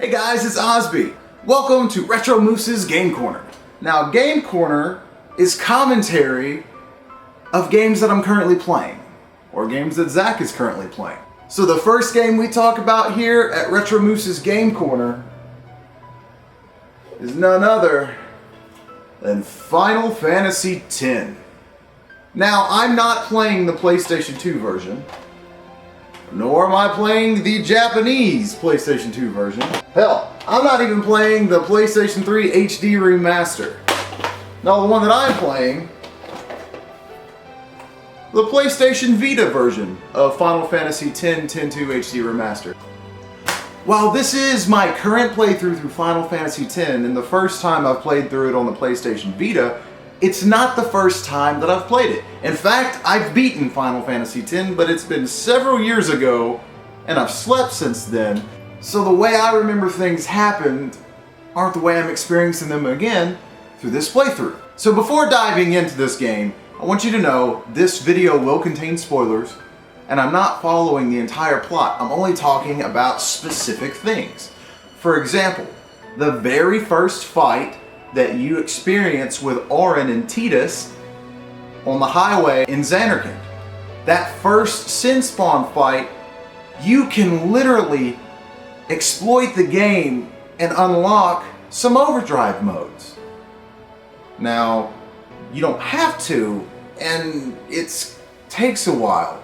Hey guys, it's Osby. Welcome to RetroMoose's Game Corner. Now, Game Corner is commentary of games that I'm currently playing, or games that Zach is currently playing. So the first game we talk about here at RetroMoose's Game Corner is none other than Final Fantasy X. Now, I'm not playing the PlayStation 2 version, nor am I playing the Japanese PlayStation 2 version. Hell, I'm not even playing the PlayStation 3 HD Remaster. No, the one that I'm playing, the PlayStation Vita version of Final Fantasy X 10-2 HD Remaster. While this is my current playthrough through Final Fantasy X, and the first time I've played through it on the PlayStation Vita, it's not the first time that I've played it. In fact, I've beaten Final Fantasy X, but it's been several years ago, and I've slept since then, so the way I remember things happened aren't the way I'm experiencing them again through this playthrough. So before diving into this game, I want you to know this video will contain spoilers, and I'm not following the entire plot. I'm only talking about specific things. For example, the very first fight that you experience with Auron and Tidus on the highway in Zanarkand. That first Sin Spawn fight, you can literally exploit the game and unlock some overdrive modes. Now, you don't have to, and it takes a while,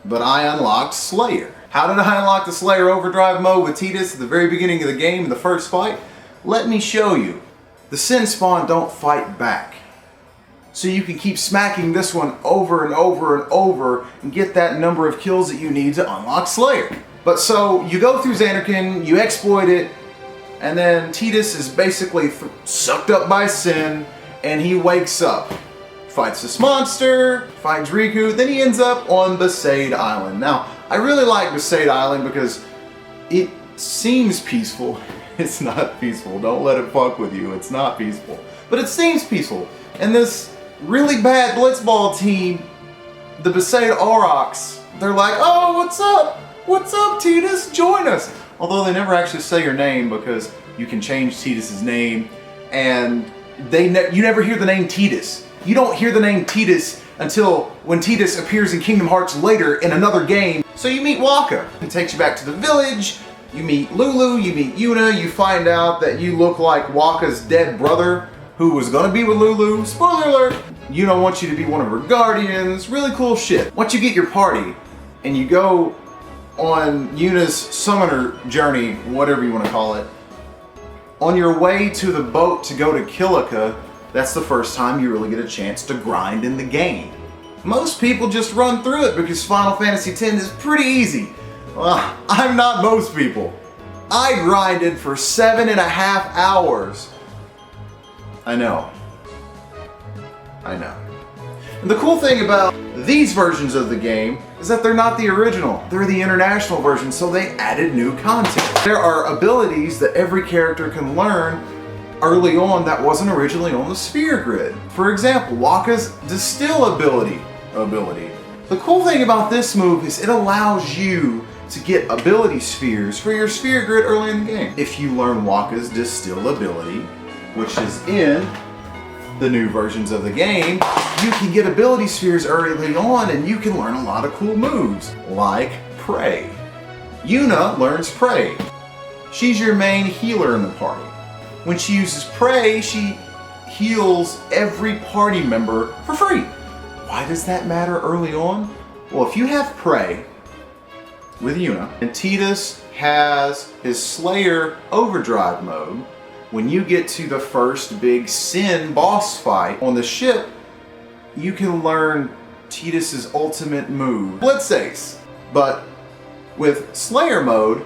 but I unlocked Slayer. How did I unlock the Slayer overdrive mode with Tidus at the very beginning of the game in the first fight? Let me show you. The Sin Spawn don't fight back. So you can keep smacking this one over and over and over and get that number of kills that you need to unlock Slayer. But so you go through Zanarkand, you exploit it, and then Tidus is basically sucked up by Sin, and he wakes up. Fights this monster, finds Riku, then he ends up on Besaid Island. Now, I really like Besaid Island because it seems peaceful. It's not peaceful. Don't let it fuck with you. It's not peaceful. But it seems peaceful. And this really bad blitzball team, the Besaid Aurochs, they're like, oh, what's up? What's up, Tidus? Join us. Although they never actually say your name because you can change Tidus's name, and you never hear the name Tidus. You don't hear the name Tidus until when Tidus appears in Kingdom Hearts later in another game. So you meet Wakka. It takes you back to the village. You meet Lulu, you meet Yuna, you find out that you look like Wakka's dead brother who was gonna be with Lulu. Spoiler alert! Yuna wants you to be one of her guardians. Really cool shit. Once you get your party and you go on Yuna's summoner journey, whatever you want to call it, on your way to the boat to go to Kilika, that's the first time you really get a chance to grind in the game. Most people just run through it because Final Fantasy X is pretty easy. Well, I'm not most people. I grinded for 7.5 hours. I know. And the cool thing about these versions of the game is that they're not the original. They're the international version, so they added new content. There are abilities that every character can learn early on that wasn't originally on the Sphere Grid. For example, Wakka's Distill ability. The cool thing about this move is it allows you to get ability spheres for your Sphere Grid early in the game. If you learn Wakka's Distill ability, which is in the new versions of the game, you can get ability spheres early on and you can learn a lot of cool moves, like Pray. Yuna learns Pray. She's your main healer in the party. When she uses Pray, she heals every party member for free. Why does that matter early on? Well, if you have Pray with Yuna, and Tidus has his Slayer overdrive mode, when you get to the first big Sin boss fight on the ship, you can learn Tidus's ultimate move, Blitzace. But with Slayer mode,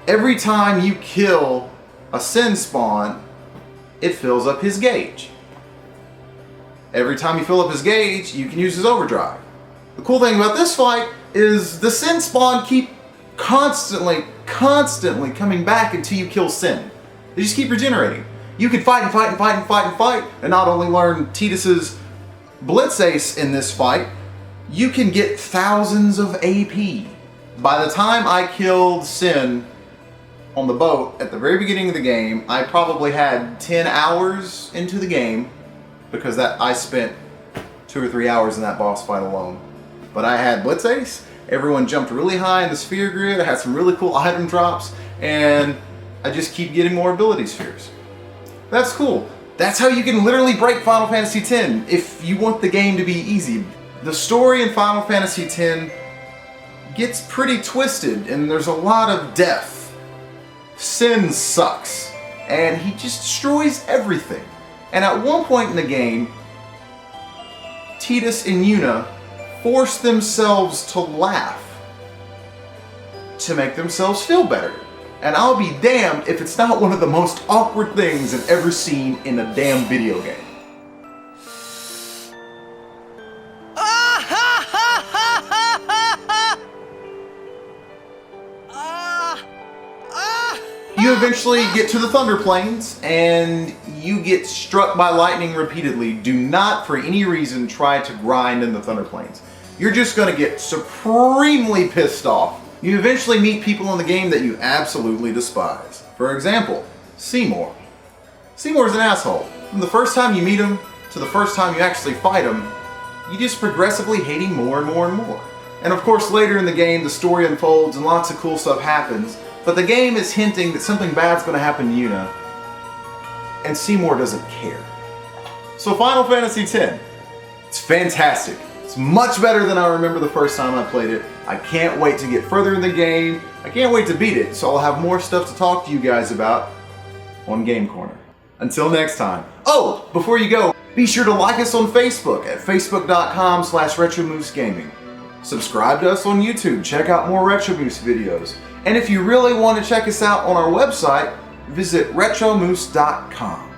every time you kill a Sin Spawn, it fills up his gauge. Every time you fill up his gauge, you can use his overdrive. The cool thing about this fight is the Sin Spawn keep constantly coming back until you kill Sin. They just keep regenerating. You can fight and not only learn Tidus's Blitzace in this fight, you can get thousands of AP. By the time I killed Sin on the boat at the very beginning of the game. I probably had 10 hours into the game because I spent 2 or 3 hours in that boss fight alone. But I had Blitz Ace, everyone jumped really high in the sphere grid, I had some really cool item drops, and I just keep getting more ability spheres. That's cool. That's how you can literally break Final Fantasy X if you want the game to be easy. The story in Final Fantasy X gets pretty twisted and there's a lot of death. Sin sucks and he just destroys everything. And at one point in the game, Tidus and Yuna force themselves to laugh to make themselves feel better. And I'll be damned if it's not one of the most awkward things I've ever seen in a damn video game. You eventually get to the Thunder Plains and you get struck by lightning repeatedly. Do not, for any reason, try to grind in the Thunder Plains. You're just gonna get supremely pissed off. You eventually meet people in the game that you absolutely despise. For example, Seymour. Seymour's an asshole. From the first time you meet him to the first time you actually fight him, you just progressively hate him more and more and more. And of course later in the game the story unfolds and lots of cool stuff happens, but the game is hinting that something bad's going to happen to Yuna, and Seymour doesn't care. So Final Fantasy X, it's fantastic. It's much better than I remember the first time I played it. I can't wait to get further in the game. I can't wait to beat it, so I'll have more stuff to talk to you guys about on Game Corner. Until next time. Oh, before you go, be sure to like us on Facebook at facebook.com/RetroMoose Gaming. Subscribe to us on YouTube, check out more RetroMoose videos. And if you really want to check us out on our website, visit RetroMoose.com.